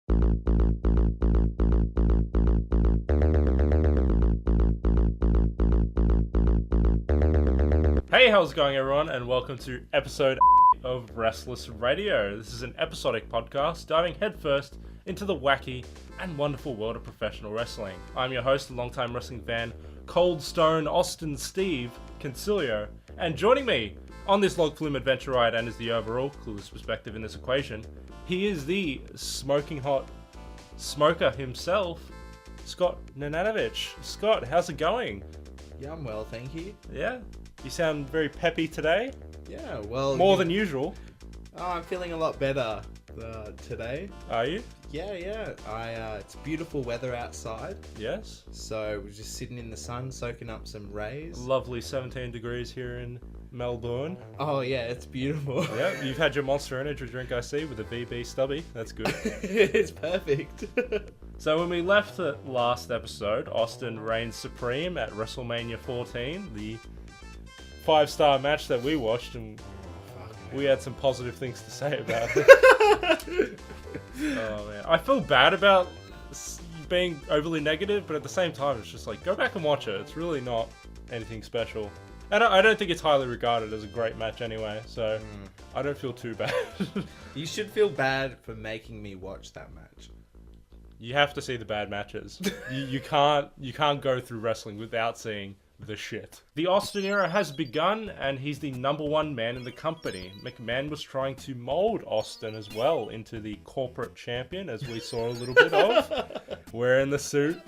Hey, how's it going, everyone, and welcome to episode of Wrestless Radio. This is an episodic podcast diving headfirst into the wacky and wonderful world of professional wrestling. I'm your host, longtime wrestling fan, Cold Stone Austin Steve Concilio, and joining me on this log flume adventure ride and is the overall coolest perspective in this equation, he is the smoking hot smoker himself, Scott Nananovich. Scott, how's it going? Yeah, I'm well, thank you. Yeah? You sound very peppy today. Yeah, well... More than usual. Oh, I'm feeling a lot better today. Are you? Yeah. It's beautiful weather outside. Yes. So we're just sitting in the sun, soaking up some rays. Lovely 17 degrees here in Melbourne. Oh yeah, it's beautiful. Yeah, you've had your Monster Energy drink, I see, with a VB stubby. That's good. It's perfect. So when we left the last episode, Austin reigned supreme at WrestleMania 14, the 5-star match that we watched, and we had some positive things to say about it. Oh man, I feel bad about being overly negative, but at the same time, it's just like, go back and watch it. It's really not anything special. And I don't think it's highly regarded as a great match anyway, so I don't feel too bad. You should feel bad for making me watch that match. You have to see the bad matches. You can't go through wrestling without seeing the shit. The Austin era has begun, and he's the #1 man in the company. McMahon was trying to mold Austin as well into the corporate champion, as we saw a little bit of. Wearing the suit.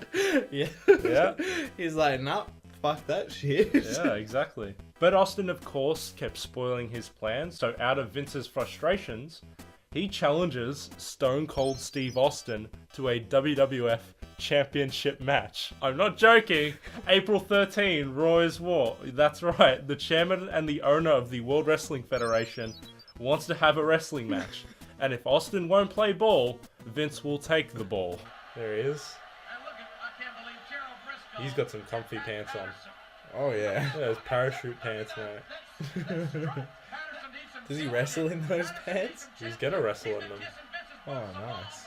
Yeah. He's like, nah, fuck that shit. Yeah, exactly. But Austin, of course, kept spoiling his plans, so out of Vince's frustrations, he challenges Stone Cold Steve Austin to a WWF Championship match. I'm not joking. April 13, Raw is War. That's right. The chairman and the owner of the World Wrestling Federation wants to have a wrestling match. And if Austin won't play ball, Vince will take the ball. There he is. He's got some comfy pants on. Oh yeah. Yeah, those parachute pants, mate. Does he wrestle in those pants? He's gonna wrestle in them. Oh, nice.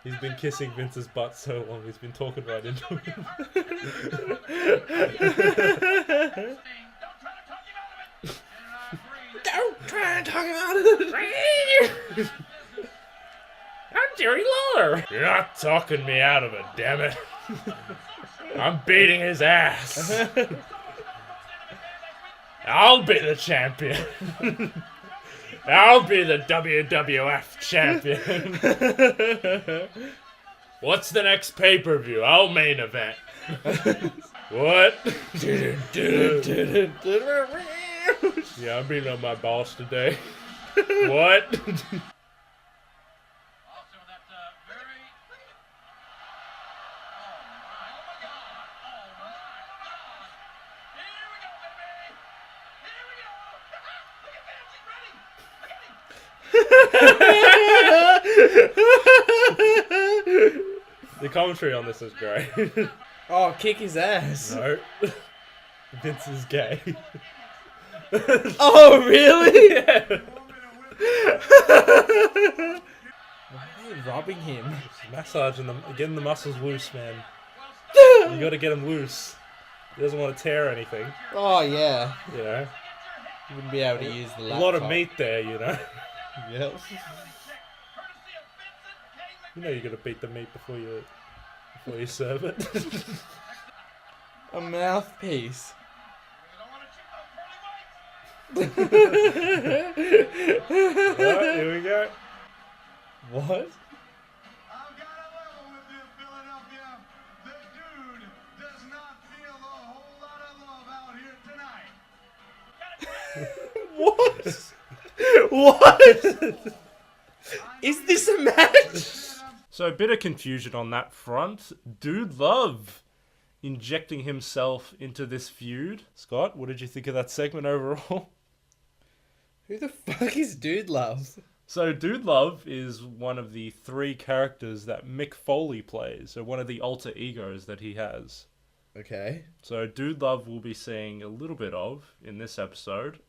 He's been kissing Vince's butt so long, he's been talking right into him. Don't try and talk him out of it. I'm Jerry Lawler. You're not talking me out of it, damn it. I'm beating his ass. I'll be the champion. I'll be the WWF champion. What's the next pay-per-view? I'll main event. What? Yeah, I'm beating up my boss today. What? The commentary on this is great. Oh, kick his ass. No. Vince is gay. Oh, really? Yeah. Why are you robbing him? Just massaging them, getting the muscles loose, man. You gotta get him loose. He doesn't want to tear anything, Oh, yeah. you know. You wouldn't be able to use the A laptop. lot of meat there, you know. Yep. You know you gotta beat the meat before you serve it. A mouthpiece. Alright, here we go. What? I've got a level with this Philadelphia. The dude does not feel a whole lot of love out here tonight. What? Is this a match? So a bit of confusion on that front. Dude Love injecting himself into this feud. Scott, what did you think of that segment overall? Who the fuck is Dude Love? So Dude Love is one of the 3 characters that Mick Foley plays, or one of the alter egos that he has. Okay. So Dude Love we'll be seeing a little bit of in this episode,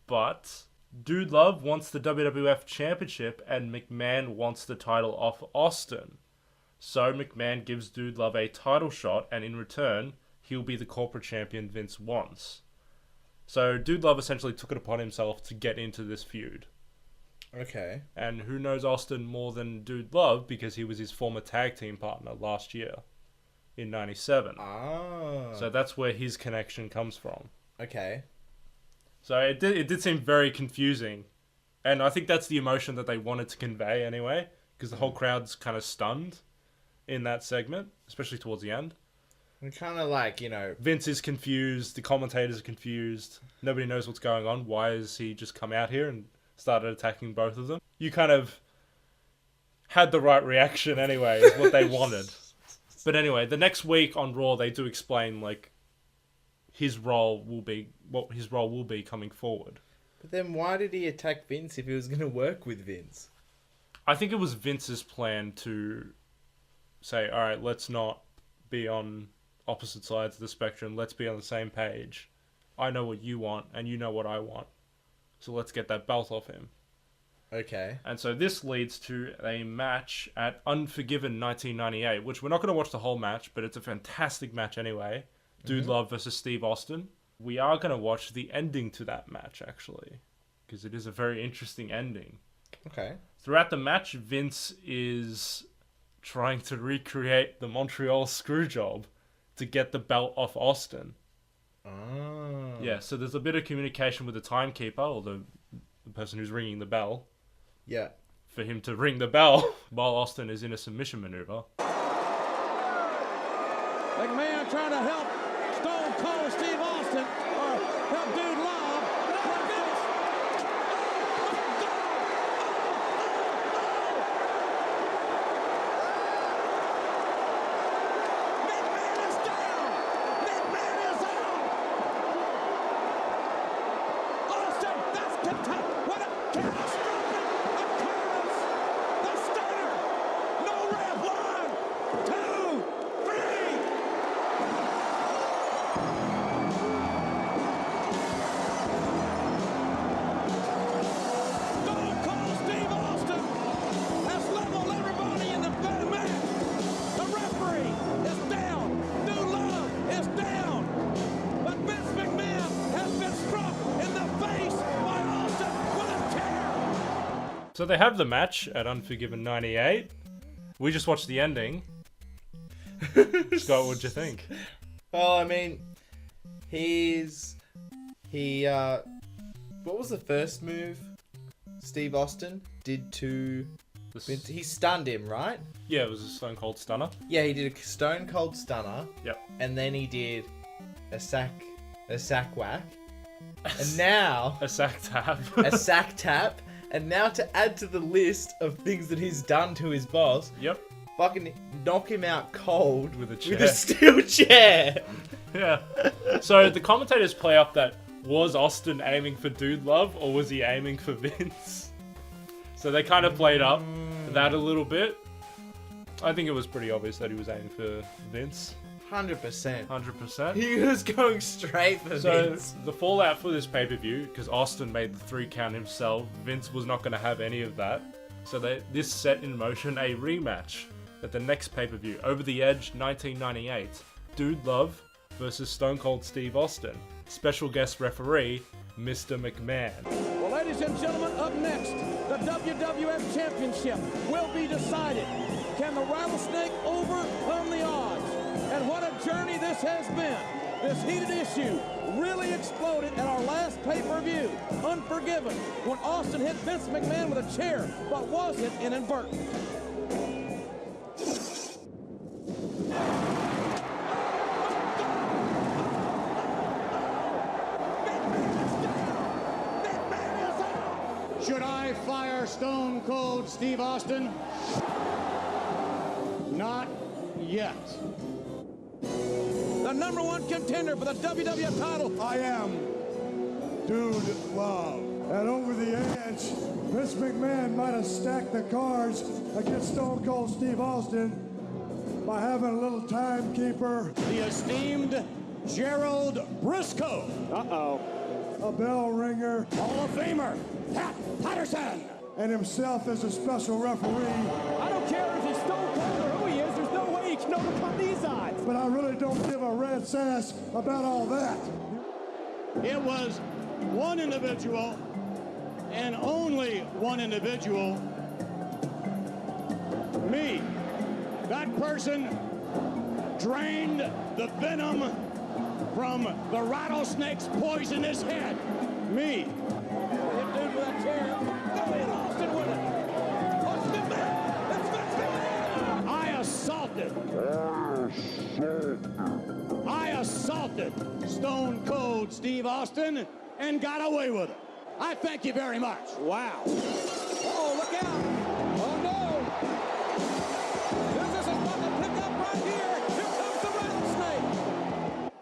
but Dude Love wants the WWF Championship and McMahon wants the title off Austin. So McMahon gives Dude Love a title shot, and in return, he'll be the corporate champion Vince wants. So Dude Love essentially took it upon himself to get into this feud. Okay. And who knows Austin more than Dude Love, because he was his former tag team partner last year in 97. Ah. So that's where his connection comes from. Okay. So it did seem very confusing. And I think that's the emotion that they wanted to convey anyway, because the whole crowd's kind of stunned in that segment, especially towards the end. And kind of like, you know... Vince is confused, the commentators are confused, nobody knows what's going on. Why has he just come out here and started attacking both of them? You kind of had the right reaction anyway, is what they wanted. But anyway, the next week on Raw, they do explain, like, what his role will be coming forward. But then why did he attack Vince if he was going to work with Vince? I think it was Vince's plan to say, all right, let's not be on opposite sides of the spectrum. Let's be on the same page. I know what you want, and you know what I want. So let's get that belt off him. Okay. And so this leads to a match at Unforgiven 1998, which we're not going to watch the whole match, but it's a fantastic match anyway. Dude Love versus Steve Austin. We are going to watch the ending to that match, actually, because it is a very interesting ending. Okay. Throughout the match, Vince is trying to recreate the Montreal Screwjob to get the belt off Austin. Oh. Yeah, so there's a bit of communication with the timekeeper, or the person who's ringing the bell, Yeah. for him to ring the bell while Austin is in a submission maneuver. McMahon trying to help Stone Cold Steve Austin, or help Dude Love. But Vince, McMahon is down. McMahon is out. Austin, that's what a catastrophic occurrence. The stunner. No ref. 1, 2, 3. Stone Cold Steve Austin has leveled everybody in the match. The referee is down. New Love is down. But Vince McMahon has been struck in the face by Austin with a chair. So they have the match at Unforgiven 98. We just watched the ending. Scott, what'd you think? Well, I mean, what was the first move Steve Austin did to Vince? He stunned him, right? Yeah, it was a Stone Cold Stunner. Yeah, he did a Stone Cold Stunner. Yep. And then he did a sack whack. And now A sack tap. a sack tap. And now to add to the list of things that he's done to his boss, Yep. fucking knock him out cold With a with chair. a steel chair. Yeah. So the commentators play up that, was Austin aiming for Dude Love or was he aiming for Vince? So they kind of played up that a little bit. I think it was pretty obvious that he was aiming for Vince. 100%. 100%. He was going straight for So Vince. the fallout for this pay-per-view, because Austin made the 3 count himself, Vince was not going to have any of that. So this set in motion a rematch at the next pay-per-view, Over the Edge 1998. Dude Love versus Stone Cold Steve Austin. Special guest referee, Mr. McMahon. Well, ladies and gentlemen, up next, the WWF Championship will be decided. Can the Rattlesnake overcome the odds? And what a journey this has been. This heated issue really exploded at our last pay-per-view, Unforgiven, when Austin hit Vince McMahon with a chair, but was it inadvertent? Should I fire Stone Cold Steve Austin? Not yet. The #1 contender for the WWF title. I am Dude Love. And over the edge, Vince McMahon might have stacked the cards against Stone Cold Steve Austin by having a little timekeeper. The esteemed Gerald Briscoe. a bell ringer, Hall of Famer, Pat Patterson. and himself as a special referee. I don't care if he's Stone Cold or who he is, there's no way he can overcome these odds. But I really don't give a rat's ass about all that. It was one individual, and only one individual, me. That person drained the venom from the rattlesnake's poisonous head. Me. Hit dude with that chair. Go in, Austin, with it. Austin McMahon. That's Vince McMahon. I assaulted Stone Cold Steve Austin and got away with it. I thank you very much. Wow. Oh, look out. Oh, no. This is about to pick up right here. Here comes the rattlesnake.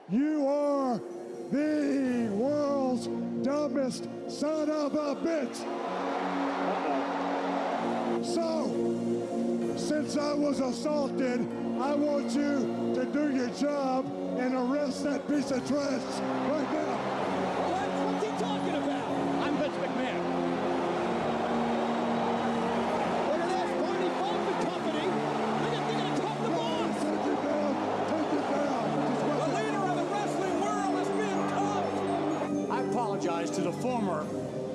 You are the world's dumbest son of a bitch. So, since I was assaulted, I want you to do your job and arrest that piece of trash right now. What's he talking about? I'm Vince McMahon. Look at this. Barney Bumping Company. They're going to talk the boss. Take it down. Take it down. The leader of the wrestling world is being cuffed. I apologize to the former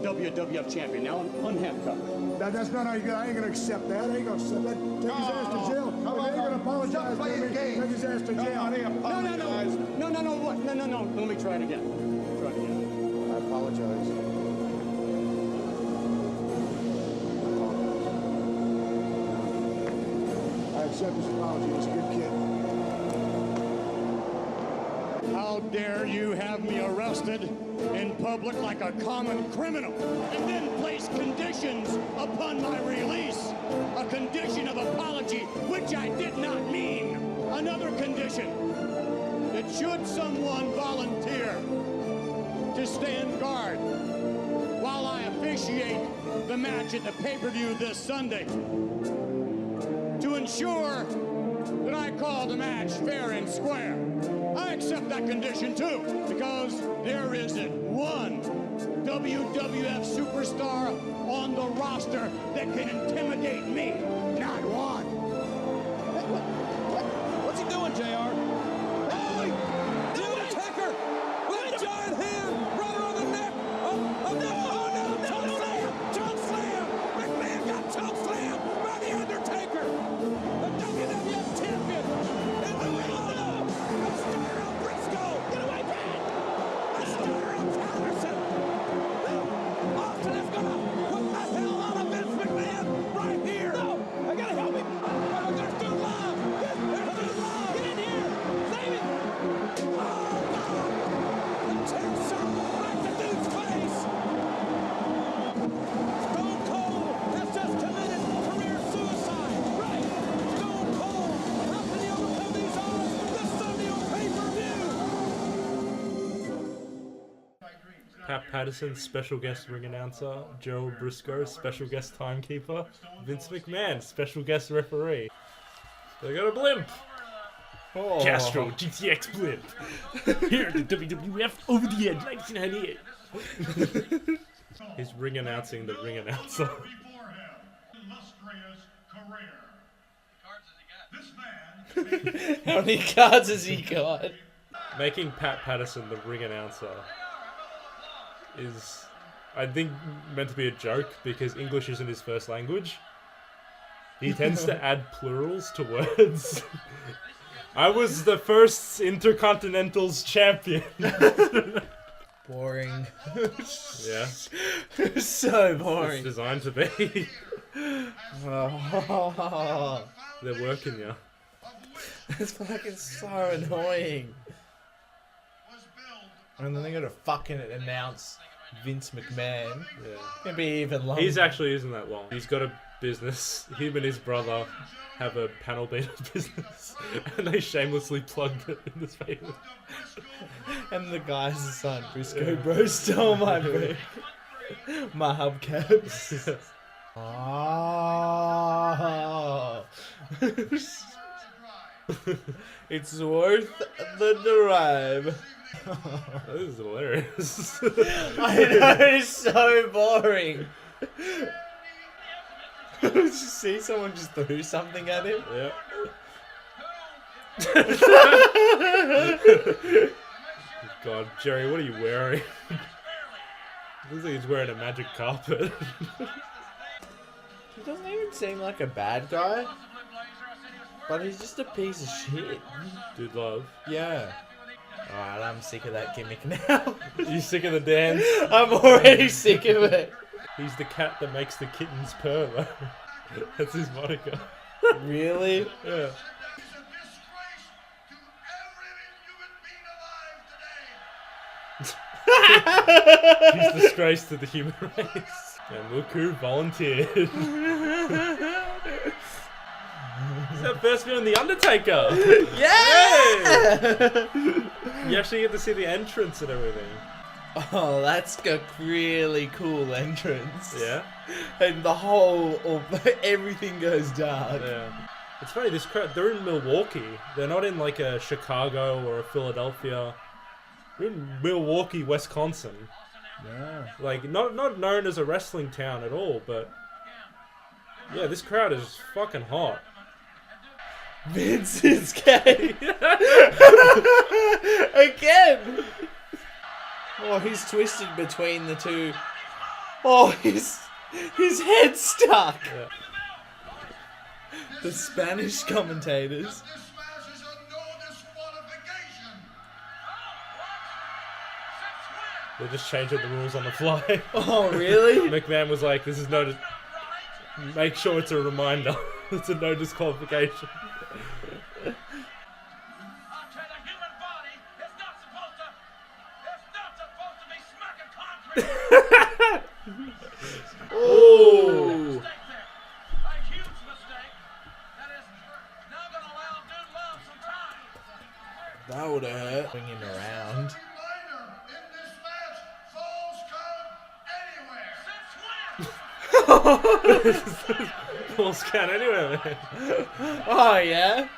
WWF champion, now unhandcuffed. That's not how you go. I ain't gonna accept that. I ain't gonna accept that. Take his ass to jail. If they ain't gonna apologize to me, take his ass to jail. No. Let me try it again. I apologize. I accept his apology. He's a good kid. How dare you have me arrested in public like a common criminal and then place conditions upon my release? A condition of apology, which I did not mean. Another condition, that should someone volunteer to stand guard while I officiate the match at the pay-per-view this Sunday, to ensure that I call the match fair and square. I accept that condition too, because there isn't one WWF superstar on the roster that can intimidate me. Not one. What's he doing, JR? Hey! The Undertaker! With a giant hand right around the neck! Oh, no! Choke slam! Choke slam! McMahon got choke slam by the Undertaker! The WWF champion! And the Mysterio Briscoe! Get away, Pat! Mysterio Patterson! Austin is gonna put the hell out of Vince McMahon right here! No! I gotta help him! There's dude live! There's dude live! Get in here! Save him! Oh, God! The chair shot right to dude's face! Stone Cold has just committed career suicide! Right! Stone Cold! How can he overcome these odds this Sunday on pay-per-view? Pat Patterson, special guest ring announcer. Gerald Briscoe, special guest timekeeper. Vince McMahon, special guest referee. They got a blimp. Castro GTX blimp. Here at the WWF Over the Edge 1998. He's ring announcing the ring announcer. Before him, illustrious career. This man How many cards has he got? Making Pat Patterson the ring announcer is, I think, meant to be a joke because English isn't his first language. He tends to add plurals to words. I was the first Intercontinental's champion. Boring. Yeah, So it's boring. designed to be. Oh, They're working you. it's fucking so annoying. And then they gotta fucking announce Vince McMahon. Yeah. It'd be even longer. He's actually isn't that long. He's got a business. Him and his brother have a panel beater business, and they shamelessly plugged it in this video. And the guy's the son, Briscoe, bro, stole my bro. My hubcaps. Oh. It's worth the drive. This is hilarious. I know, it's so boring. Did you see someone just threw something at him? Yeah. God, Jerry, what are you wearing? Looks like he's wearing a magic carpet. He doesn't even seem like a bad guy, but he's just a piece of shit. Dude, love. Yeah. Alright, I'm sick of that gimmick now. You sick of the dance? I'm already sick of it. He's the cat that makes the kittens purr. That's his moniker. Really? Yeah. It's a disgrace to every human being alive today. He's disgrace to the human race. And look who volunteered. He's our first viewing The Undertaker. Yeah! You actually get to see the entrance and everything. Oh, that's a really cool entrance. Yeah? And everything goes dark. Yeah. It's funny, this crowd, they're in Milwaukee. They're not in like a Chicago or a Philadelphia. They're in Milwaukee, Wisconsin. Yeah. Like, not known as a wrestling town at all, but... Yeah, this crowd is fucking hot. Vince is gay. Again. Oh, he's twisted between the two. Oh, his head's stuck. Yeah. The Spanish commentators. This match is a no disqualification. They're just changing the rules on the fly. Oh, really? McMahon was like, this is no... Make sure it's a reminder. It's a no disqualification. Oh. That would have hurt. Bring him around. Reminder, in this match, falls count anywhere. Falls count anywhere, man. Oh, yeah?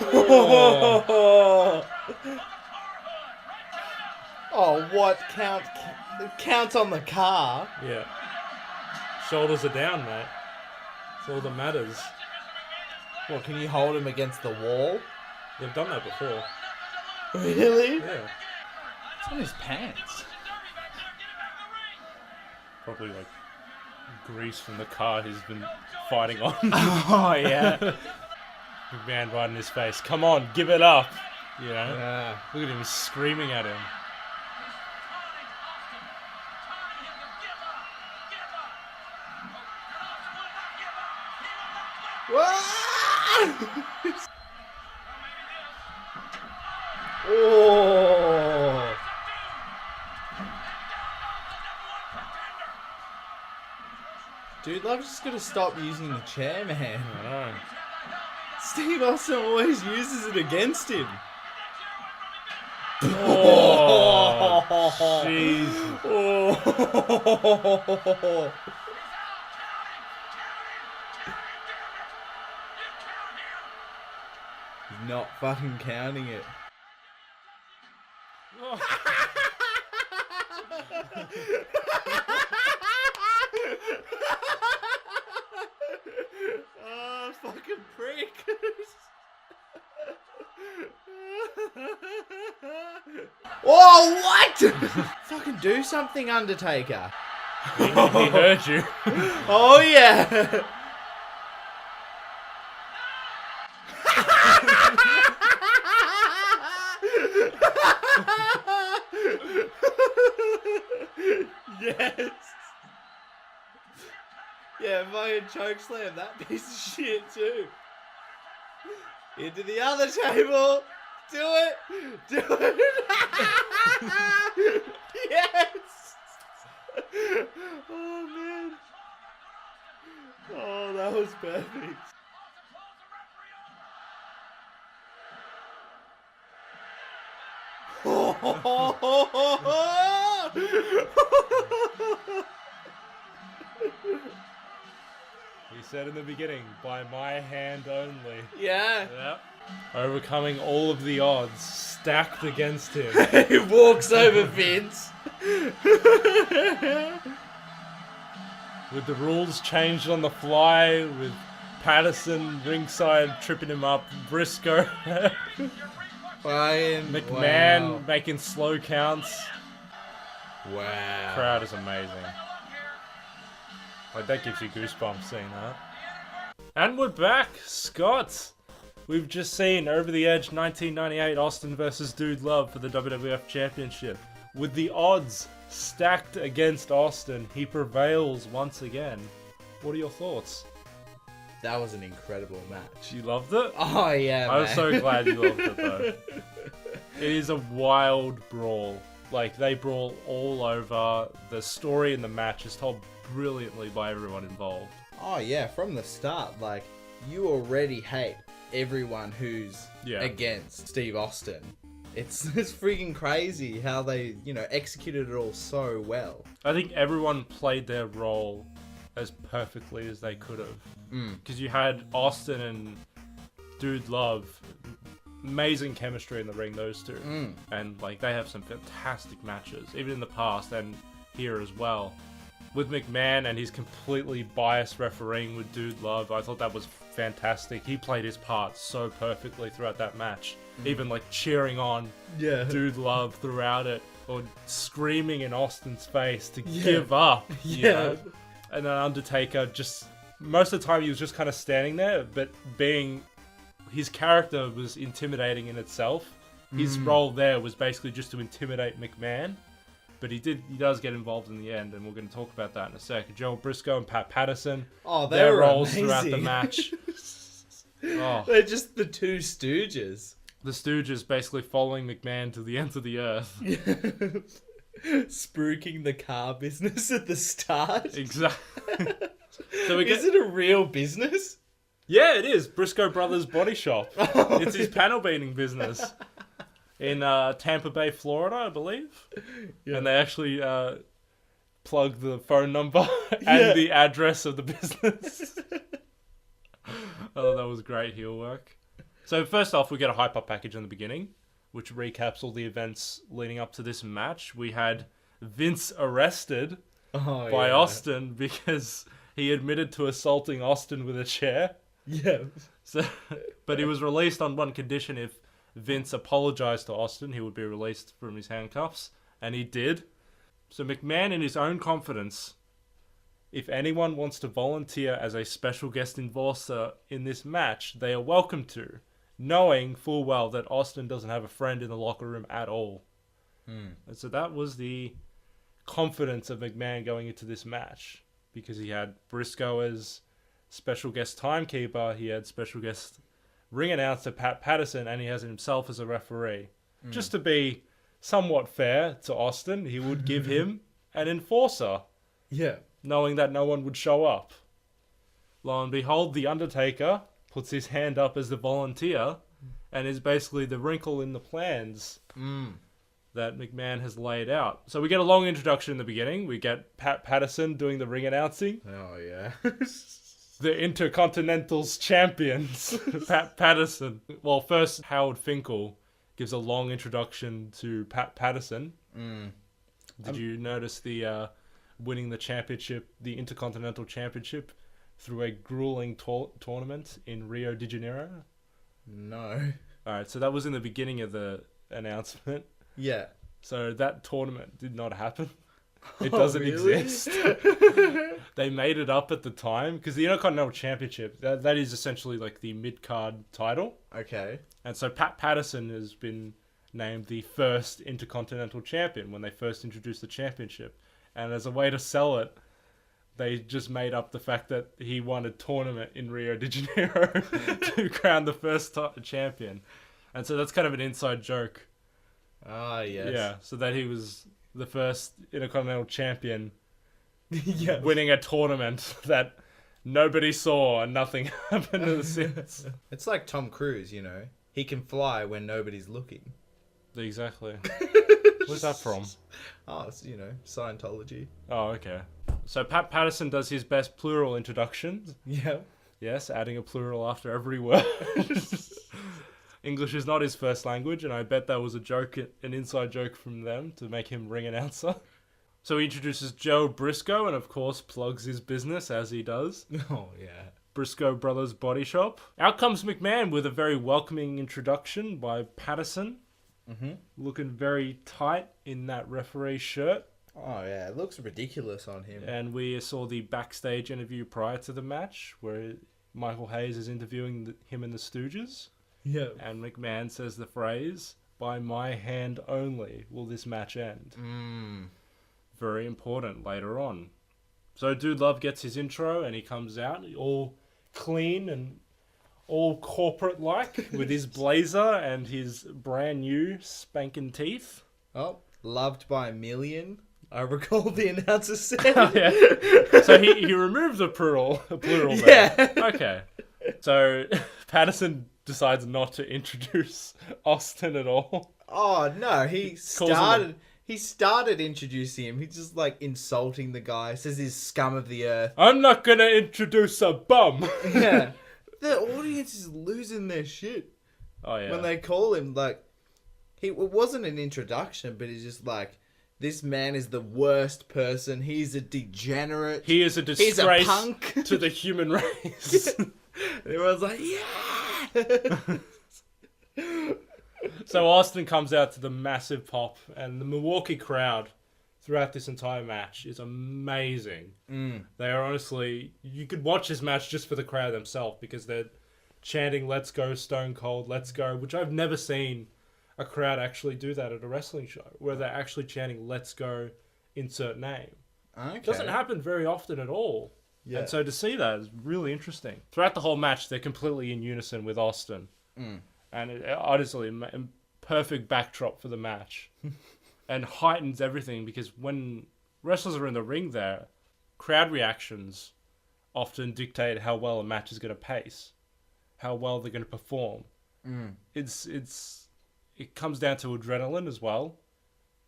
Oh. Oh, what count? Count on the car. Yeah. Shoulders are down, mate. That's all that matters. What, can you hold him against the wall? They've done that before. Really? Yeah. It's on his pants. Probably like grease from the car he's been fighting on. Oh, yeah. McMahon right in his face. Come on, give it up. You know? Yeah. Look at him screaming at him. Oh. Dude, Love's just gotta stop using the chair, man. I know. Steve Austin always uses it against him. Oh, jeez. Oh. He's not fucking counting it. Oh, fucking prick. Oh, what? Fucking do something, Undertaker. He heard you. Oh, yeah. Yes. Yeah, fucking chokeslam that piece of shit too. Into the other table. Do it. Do it. Yes. Oh man. Oh, that was perfect. He said in the beginning, by my hand only. Yeah. Yep. overcoming all of the odds stacked against him. He walks over Vince. With the rules changed on the fly, with Patterson ringside tripping him up, Briscoe, McMahon making slow counts. Wow. Crowd is amazing. Like, that gives you goosebumps seeing that. And we're back, Scott. We've just seen Over the Edge 1998 Austin versus Dude Love for the WWF Championship. With the odds stacked against Austin, he prevails once again. What are your thoughts? That was an incredible match. You loved it? Oh, yeah, I'm man. so glad you loved it, though. It is a wild brawl. Like, they brawl all over. The story in the match is told brilliantly by everyone involved. Oh, yeah, from the start, like, you already hate everyone who's against Steve Austin. It's freaking crazy how they, executed it all so well. I think everyone played their role as perfectly as they could have. Because you had Austin and Dude Love, amazing chemistry in the ring, those two. And, like, they have some fantastic matches, even in the past and here as well. With McMahon and his completely biased refereeing with Dude Love, I thought that was fantastic. He played his part so perfectly throughout that match. Even, like, cheering on Dude Love throughout it, or screaming in Austin's face to give up. You know? And then Undertaker just, most of the time he was just kind of standing there, but his character was intimidating in itself. His role there was basically just to intimidate McMahon. But he does get involved in the end, and we're going to talk about that in a second. Joe Briscoe and Pat Patterson, their roles throughout the match. They're just the two Stooges. The Stooges basically following McMahon to the ends of the earth. Spruiking the car business at the start. Exactly. Is it a real business? Yeah, it is. Briscoe Brothers Body Shop. It's his panel beating business. In Tampa Bay, Florida, I believe. And they actually plug the phone number and the address of the business. I thought that was great heel work. So first off, we get a hype-up package in the beginning, which recaps all the events leading up to this match. We had Vince arrested by Austin because he admitted to assaulting Austin with a chair. Yeah. But he was released on one condition: if Vince apologized to Austin, he would be released from his handcuffs, and he did. So McMahon, in his own confidence, if anyone wants to volunteer as a special guest enforcer in this match, they are welcome to, knowing full well that Austin doesn't have a friend in the locker room at all. And so that was the confidence of McMahon going into this match, because he had Briscoe as special guest timekeeper, he had special guest ring announcer Pat Patterson, and he has himself as a referee. Just to be somewhat fair to Austin, he would give him an enforcer. Yeah. Knowing that no one would show up. Lo and behold, The Undertaker puts his hand up as the volunteer and is basically the wrinkle in the plans that McMahon has laid out. So we get a long introduction in the beginning. We get Pat Patterson doing the ring announcing. Oh, yeah. The Intercontinental's champions, Pat Patterson. Well, first, Howard Finkel gives a long introduction to Pat Patterson. Did you notice the winning the championship, the Intercontinental Championship, through a grueling tournament in Rio de Janeiro? No. Alright, so that was in the beginning of the announcement. Yeah. So that tournament did not happen. It doesn't exist. They made it up at the time, because the Intercontinental Championship, that is essentially like the mid-card title. Okay. And so Pat Patterson has been named the first Intercontinental Champion when they first introduced the championship. And as a way to sell it, they just made up the fact that he won a tournament in Rio de Janeiro to crown the first champion. And so that's kind of an inside joke. Ah, yes. Yeah, so that he was the first Intercontinental Champion Yes. winning a tournament that nobody saw and nothing happened since. It's like Tom Cruise, you know. He can fly when nobody's looking. Exactly. Where's that from? Oh, it's, Scientology. Oh, okay. So Pat Patterson does his best plural introductions. Yeah. Yes, adding a plural after every word. English is not his first language, and I bet that was an inside joke from them to make him ring announcer. So he introduces Joe Briscoe and, of course, plugs his business, as he does. Oh, yeah. Briscoe Brothers Body Shop. Out comes McMahon with a very welcoming introduction by Patterson. Mm-hmm. Looking very tight in that referee shirt. Oh, yeah. It looks ridiculous on him. And we saw the backstage interview prior to the match where Michael Hayes is interviewing him and the Stooges. Yeah. And McMahon says the phrase, "By my hand only will this match end." Very important later on. So Dude Love gets his intro and he comes out all clean and all corporate-like with his blazer and his brand new spanking teeth. Oh, loved by a million, I recall the announcer said. Oh, yeah. So he removed the plural there. Yeah. Okay. So Patterson decides not to introduce Austin at all. Oh, no, he started introducing him. He's just like insulting the guy. Says he's scum of the earth. I'm not gonna introduce a bum. Yeah. The audience is losing their shit. Oh, yeah. When they call him, like, it wasn't an introduction, but he's just like, this man is the worst person. He's a degenerate. He is a disgrace He's a punk to the human race. Everyone's like, yeah. So Austin comes out to the massive pop, and the Milwaukee crowd throughout this entire match is amazing. They are honestly... You could watch this match just for the crowd themselves, because they're chanting, "Let's go, Stone Cold, let's go," which I've never seen a crowd actually do that at a wrestling show, where they're actually chanting, "Let's go, insert name." Okay. It doesn't happen very often at all. Yeah. And so to see that is really interesting. Throughout the whole match, they're completely in unison with Austin. And it honestly, perfect backdrop for the match. And heightens everything, because when wrestlers are in the ring there, crowd reactions often dictate how well a match is going to pace, how well they're going to perform. It comes down to adrenaline as well,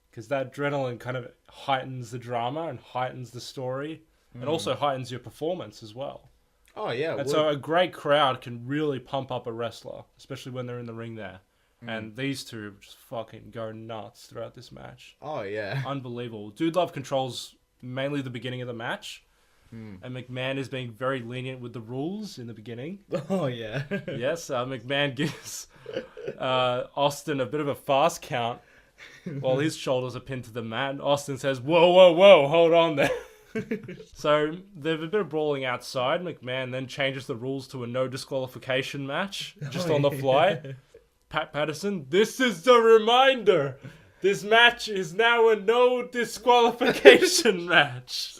because that adrenaline kind of heightens the drama and heightens the story, and also heightens your performance as well. Oh, yeah. And so a great crowd can really pump up a wrestler, especially when they're in the ring there. And these two just fucking go nuts throughout this match. Oh, yeah. Unbelievable. Dude Love controls mainly the beginning of the match. And McMahon is being very lenient with the rules in the beginning. Oh, yeah. Yes, McMahon gives Austin a bit of a fast count while his shoulders are pinned to the mat. Austin says, "Whoa, whoa, whoa, hold on there." So there's a bit of brawling outside. McMahon then changes the rules to a no disqualification match, just on the fly. Pat Patterson, "This is the reminder. This match is now a no disqualification match."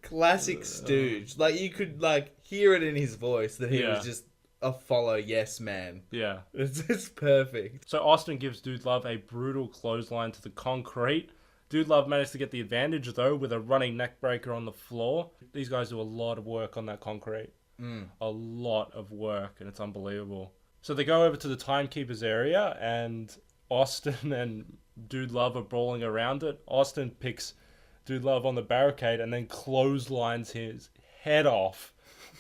Classic Stooge. Like, you could, like, hear it in his voice that he was just a follow yes man. Yeah. It's perfect. So Austin gives Dude Love a brutal clothesline to the concrete. Dude Love managed to get the advantage, though, with a running neckbreaker on the floor. These guys do a lot of work on that concrete. A lot of work, and it's unbelievable. So they go over to the Timekeepers area, and Austin and Dude Love are brawling around it. Austin picks Dude Love on the barricade and then clotheslines his head off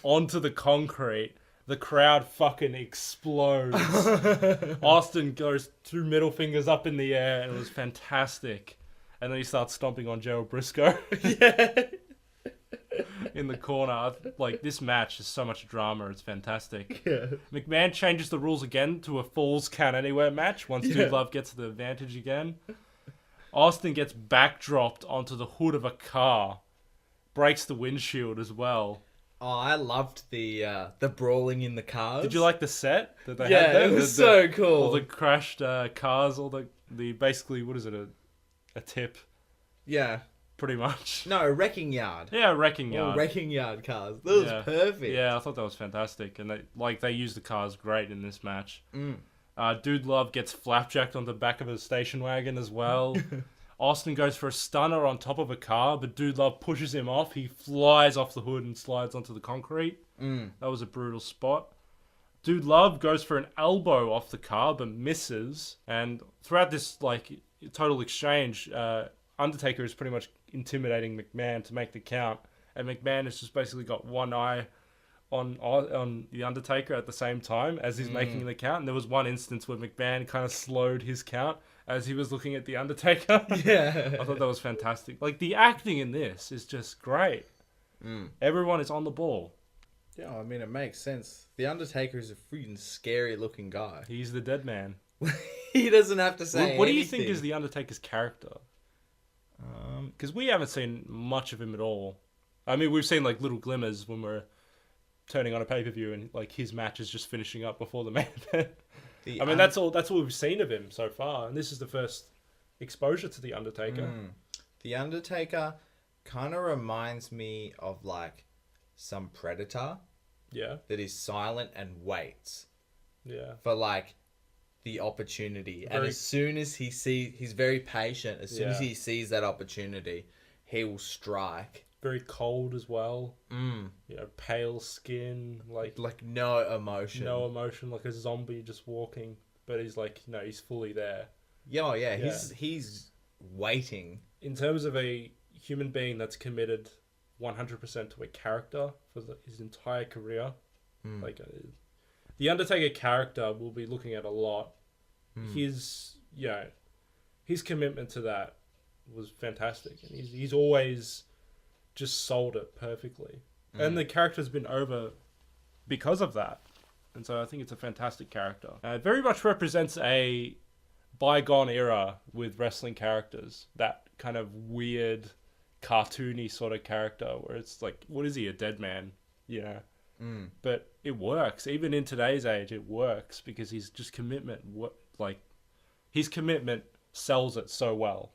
onto the concrete. The crowd fucking explodes. Austin goes 2 middle fingers up in the air, and it was fantastic. And then he starts stomping on Joe Briscoe. Yeah. In the corner. Like, this match is so much drama. It's fantastic. Yeah. McMahon changes the rules again to a Falls Count Anywhere match once Dude Love gets the advantage again. Austin gets backdropped onto the hood of a car. Breaks the windshield as well. Oh, I loved the brawling in the cars. Did you like the set that they had Yeah, there? it was so cool. All the crashed cars, all the basically, what is it, a tip? Yeah. Pretty much. No, wrecking yard. Yeah, wrecking yard. All wrecking yard cars. That was perfect. Yeah, I thought that was fantastic. And they used the cars great in this match. Dude Love gets flapjacked on the back of a station wagon as well. Austin goes for a stunner on top of a car, but Dude Love pushes him off. He flies off the hood and slides onto the concrete. That was a brutal spot. Dude Love goes for an elbow off the car, but misses. And throughout this, like, total exchange, Undertaker is pretty much intimidating McMahon to make the count. And McMahon has just basically got one eye on the Undertaker at the same time as he's making the count. And there was one instance where McMahon kind of slowed his count as he was looking at the Undertaker. Yeah. I thought that was fantastic. Like, the acting in this is just great. Everyone is on the ball. Yeah, I mean, it makes sense. The Undertaker is a freaking scary looking guy. He's the dead man. He doesn't have to say What do you anything. think is the Undertaker's character? Because we haven't seen much of him at all. I mean, we've seen like little glimmers when we're turning on a pay-per-view and like his match is just finishing up before the main event. I mean, that's all we've seen of him so far, and this is the first exposure to the Undertaker. The Undertaker kind of reminds me of like some predator. Yeah. That is silent and waits. Yeah. For like the opportunity. And as soon as he sees, he's very patient. As soon as he sees that opportunity, he will strike. Very cold as well. You know, pale skin, like no emotion. No emotion, like a zombie just walking. But he's like, no, he's fully there. Yeah. He's waiting. In terms of a human being that's committed 100% to a character for his entire career, like the Undertaker character we'll be looking at a lot. His commitment to that was fantastic, and he's always just sold it perfectly. And the character's been over because of that. And so I think it's a fantastic character. It very much represents a bygone era with wrestling characters. That kind of weird, cartoony sort of character where it's like, what is he, a dead man? You know? But it works. Even in today's age, it works because his just commitment, his commitment sells it so well.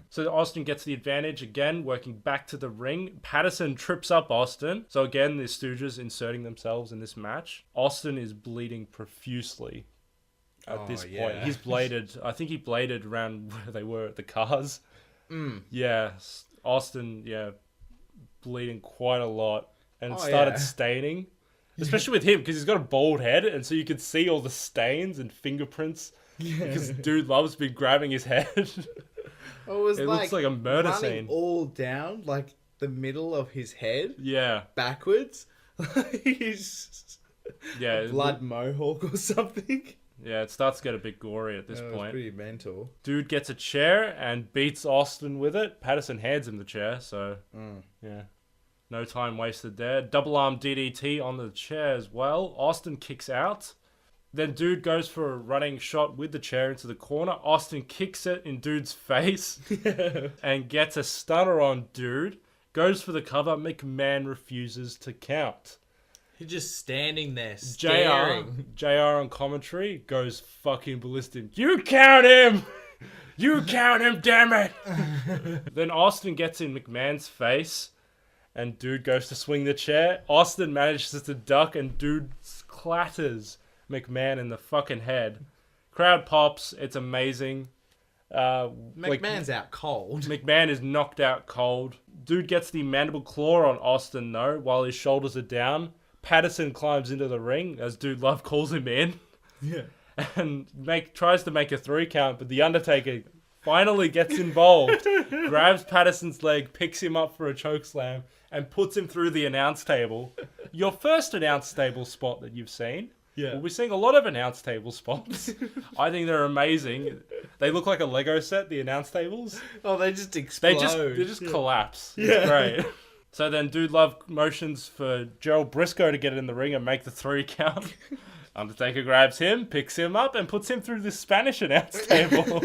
So Austin gets the advantage again, working back to the ring. Patterson trips up Austin. So again, the Stooges inserting themselves in this match. Austin is bleeding profusely at this point. He's bladed. I think he bladed around where they were at the cars. Yeah, Austin, bleeding quite a lot. And it started staining. Especially with him, because he's got a bald head. And so you could see all the stains and fingerprints. Because dude loves been grabbing his head. It looks like a murder running scene. All down, like the middle of his head. Yeah. Backwards. He's a blood mohawk or something. Yeah, it starts to get a bit gory at this point. It's pretty mental. Dude gets a chair and beats Austin with it. Patterson hands him the chair, so yeah. No time wasted there. Double arm DDT on the chair as well. Austin kicks out. Then dude goes for a running shot with the chair into the corner. Austin kicks it in dude's face and gets a stunner on dude. Goes for the cover. McMahon refuses to count. He's just standing there staring. JR on commentary goes fucking ballistic. You count him! You count him, damn it! Then Austin gets in McMahon's face and dude goes to swing the chair. Austin manages to duck and dude clatters McMahon in the fucking head. Crowd pops. It's amazing. McMahon's out cold. McMahon is knocked out cold. Dude gets the mandible claw on Austin though, while his shoulders are down. Patterson climbs into the ring as Dude Love calls him in. Yeah. And tries to make a 3 count, but the Undertaker finally gets involved, grabs Patterson's leg, picks him up for a chokeslam, and puts him through the announce table. Your first announce table spot that you've seen. Yeah. Well, we're seeing a lot of announce table spots. I think they're amazing. They look like a Lego set, the announce tables. Oh, they just explode. They just collapse. It's great. So then Dude Love motions for Gerald Briscoe to get in the ring and make the 3 count. Undertaker grabs him, picks him up, and puts him through the Spanish announce table.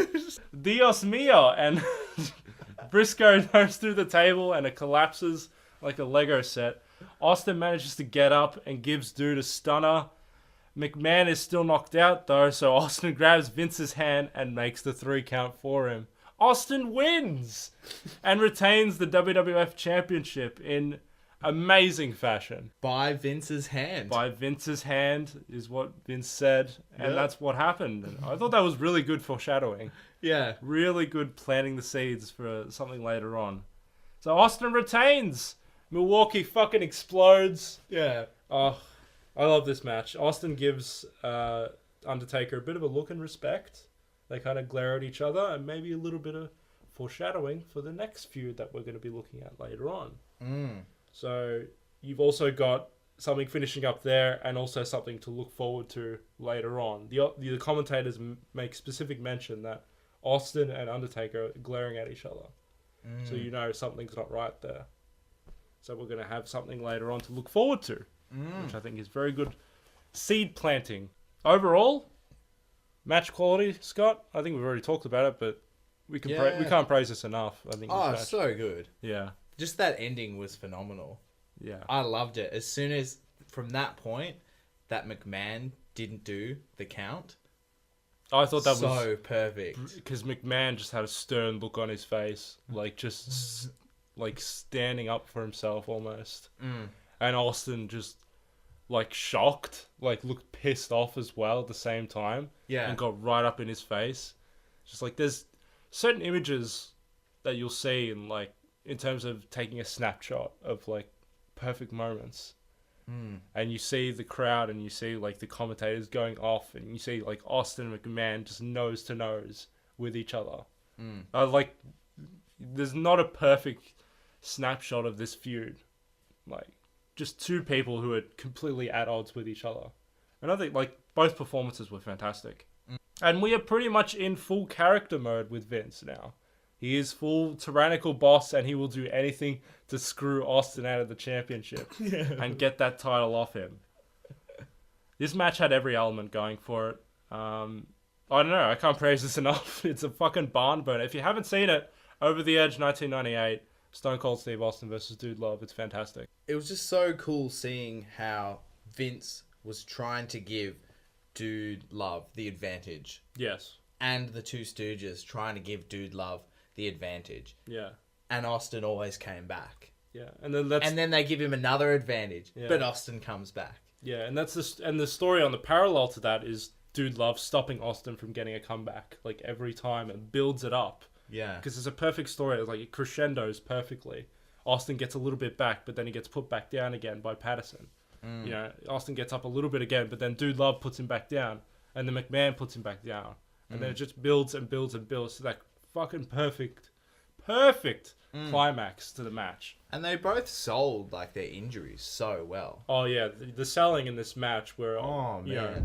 Dios mío! And Briscoe goes through the table and it collapses like a Lego set. Austin manages to get up and gives Dude a stunner. McMahon is still knocked out though, so Austin grabs Vince's hand and makes the 3 count for him. Austin wins and retains the WWF Championship in amazing fashion. By Vince's hand. By Vince's hand is what Vince said, and that's what happened. And I thought that was really good foreshadowing. Yeah. Really good planting the seeds for something later on. So Austin retains. Milwaukee fucking explodes. Yeah. Oh, I love this match. Austin gives Undertaker a bit of a look and respect. They kind of glare at each other, and maybe a little bit of foreshadowing for the next feud that we're going to be looking at later on. So you've also got something finishing up there, and also something to look forward to later on. The commentators make specific mention that Austin and Undertaker are glaring at each other. So you know something's not right there. So we're going to have something later on to look forward to, which I think is very good seed planting. Overall, match quality, Scott, I think we've already talked about it, but we can't praise this enough. I think. Oh, so good. Yeah. Just that ending was phenomenal. Yeah. I loved it. As soon as, from that point, that McMahon didn't do the count. I thought that was so perfect. Because McMahon just had a stern look on his face, like just like standing up for himself almost. And Austin just like shocked, like looked pissed off as well at the same time. Yeah. And got right up in his face. Just like there's certain images that you'll see in terms of taking a snapshot of like perfect moments. And you see the crowd and you see like the commentators going off and you see like Austin and McMahon just nose to nose with each other. Like there's not a perfect snapshot of this feud. Like just two people who are completely at odds with each other. And I think like both performances were fantastic. And we are pretty much in full character mode with Vince now. He is full tyrannical boss, and he will do anything to screw Austin out of the championship and get that title off him. This match had every element going for it. I don't know. I can't praise this enough. It's a fucking barn burner. If you haven't seen it, Over the Edge 1998, Stone Cold Steve Austin versus Dude Love. It's fantastic. It was just so cool seeing how Vince was trying to give Dude Love the advantage. Yes. And the Two Stooges trying to give Dude Love the advantage. Yeah. And Austin always came back. Yeah. And then they give him another advantage, but Austin comes back. Yeah, and the story on the parallel to that is Dude Love stopping Austin from getting a comeback like every time and builds it up. Yeah. Because it's a perfect story. It's like it crescendos perfectly. Austin gets a little bit back, but then he gets put back down again by Patterson. You know, Austin gets up a little bit again, but then Dude Love puts him back down, and then McMahon puts him back down, and then it just builds and builds and builds to that fucking perfect climax to the match. And they both sold like their injuries so well. Oh yeah, the selling in this match where you know,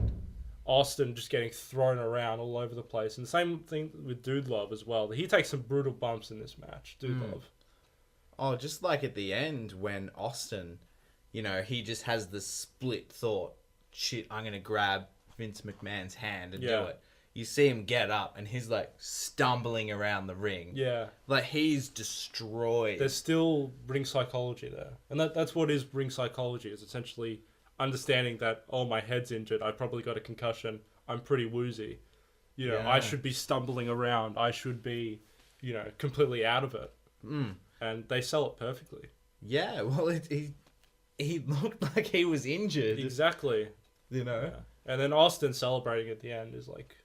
Austin just getting thrown around all over the place, and the same thing with Dude Love as well. He takes some brutal bumps in this match. Dude Love. Oh, just like at the end when Austin, you know, he just has the split thought, shit, I'm gonna grab Vince McMahon's hand and do it. You see him get up, and he's, like, stumbling around the ring. Yeah. Like, he's destroyed. There's still ring psychology there. And that's what is ring psychology, is essentially understanding that, oh, my head's injured, I probably got a concussion, I'm pretty woozy. You know, I should be stumbling around, I should be, you know, completely out of it. And they sell it perfectly. Yeah, well, he looked like he was injured. Exactly. You know? Yeah. And then Austin celebrating at the end is, like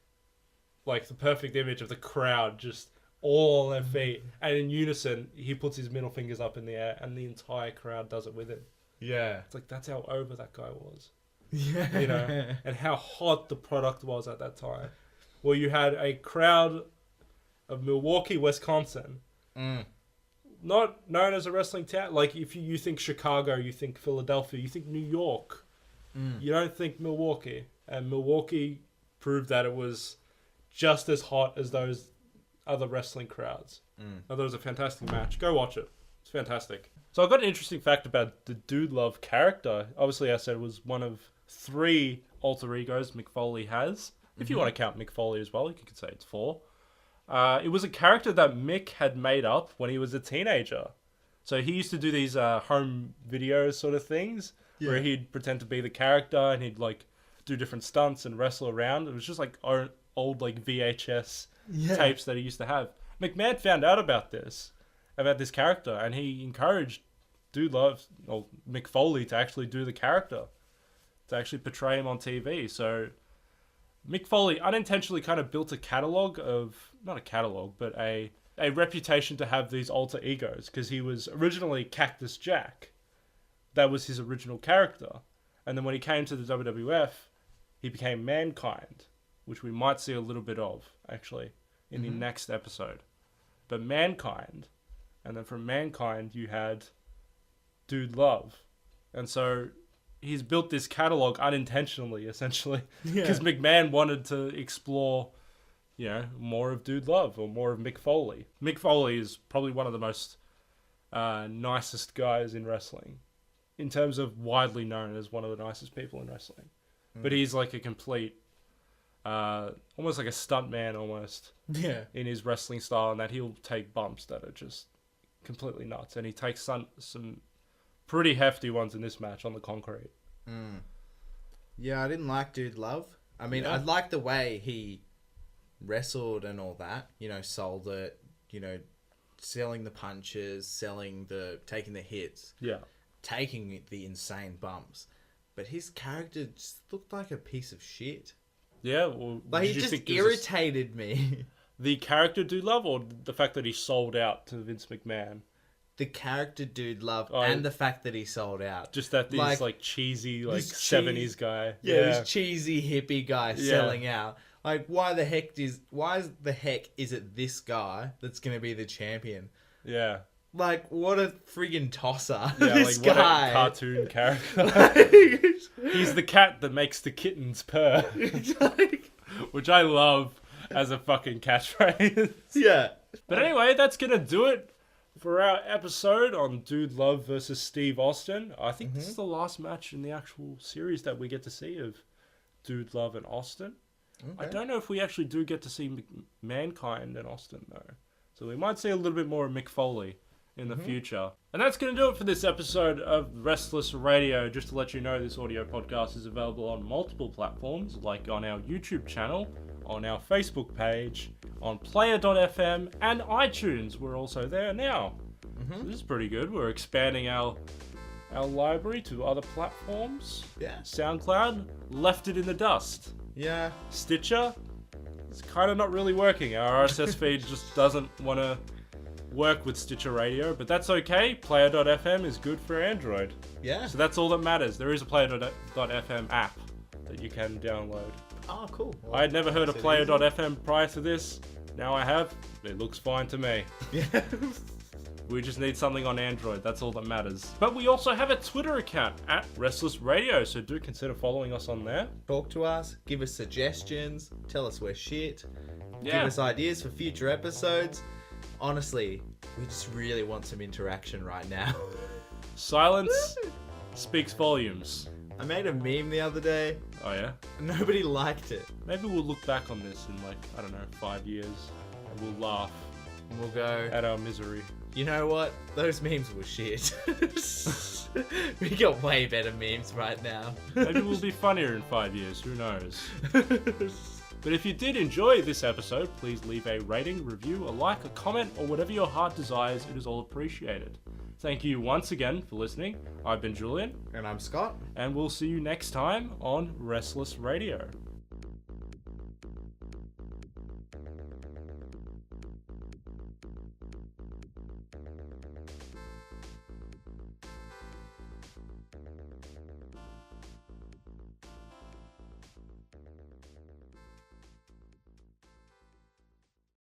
the perfect image of the crowd just all on their feet, and in unison he puts his middle fingers up in the air and the entire crowd does it with him. Yeah. It's like that's how over that guy was. Yeah. You know, and how hot the product was at that time. Well, you had a crowd of Milwaukee, Wisconsin, not known as a wrestling town. Like if you think Chicago, you think Philadelphia, you think New York, you don't think Milwaukee. And Milwaukee proved that it was just as hot as those other wrestling crowds. I thought it was a fantastic match. Go watch it. It's fantastic. So I got an interesting fact about the Dude Love character. Obviously, I said it was one of 3 alter egos Mick Foley has. If you want to count Mick Foley as well, you could say it's 4. It was a character that Mick had made up when he was a teenager. So he used to do these home videos sort of things where he'd pretend to be the character and he'd like do different stunts and wrestle around. It was just like old like VHS tapes that he used to have. McMahon found out about this character, and he encouraged Dude Love, or Mick Foley, to actually do the character, to actually portray him on TV. So Mick Foley unintentionally kind of built a catalog of, not a catalog, but a reputation to have these alter egos, because he was originally Cactus Jack. That was his original character. And then when he came to the WWF, he became Mankind, which we might see a little bit of, actually, in the next episode. But Mankind, and then from Mankind, you had Dude Love. And so he's built this catalog unintentionally, essentially, Yeah. because McMahon wanted to explore, more of Dude Love or more of Mick Foley. Mick Foley is probably one of the most nicest guys in wrestling, in terms of widely known as one of the nicest people in wrestling. But he's like a complete, almost like a stuntman almost. Yeah. In his wrestling style, and that he'll take bumps that are just completely nuts, and he takes some pretty hefty ones in this match on the concrete. Yeah, I didn't like Dude Love. I mean, I liked the way he wrestled and all that. Sold it. Selling the punches, taking the hits. Yeah. Taking the insane bumps. But his character just looked like a piece of shit. Yeah, well, Like, he just irritated me. The character Dude Love, or the fact that he sold out to Vince McMahon? The character Dude Love, and the fact that he sold out. Just that this cheesy, this 70s guy. This cheesy hippie guy selling out. Like, why the heck is it this guy that's gonna be the champion? Yeah. Like, what a friggin' tosser. Yeah, this like, guy. what a cartoon character. He's the cat that makes the kittens purr. Which I love as a fucking catchphrase. Yeah. But anyway, that's gonna do it for our episode on Dude Love versus Steve Austin. I think this is the last match in the actual series that we get to see of Dude Love and Austin. Okay. I don't know if we actually do get to see Mankind and Austin, though. So we might see a little bit more of Mick Foley in the future. And that's going to do it for this episode of Wrestless Radio. Just to let you know, this audio podcast is available on multiple platforms, like on our YouTube channel, on our Facebook page, on player.fm, and iTunes. We're also there now. So this is pretty good. We're expanding our library to other platforms. Yeah. SoundCloud left it in the dust. Yeah. Stitcher, it's kind of not really working. Our RSS feed just doesn't want to work with Stitcher Radio, but that's okay. Player.fm is good for Android. Yeah. So that's all that matters. There is a Player.fm app that you can download. Oh, cool. Well, I had never heard of Player.fm prior to this. Now I have. It looks fine to me. Yeah. We just need something on Android. That's all that matters. But we also have a Twitter account at Wrestless Radio, so do consider following us on there. Talk to us. Give us suggestions. Tell us we're shit. Yeah. Give us ideas for future episodes. Honestly, we just really want some interaction right now. Silence speaks volumes. I made a meme the other day. Oh yeah? Nobody liked it. Maybe we'll look back on this in 5 years, and we'll laugh And we'll go, at our misery. you know what? Those memes were shit. We got way better memes right now. Maybe we'll be funnier in 5 years, who knows? But if you did enjoy this episode, please leave a rating, review, a like, a comment, or whatever your heart desires. It is all appreciated. Thank you once again for listening. I've been Julian. And I'm Scott. And we'll see you next time on Wrestless Radio.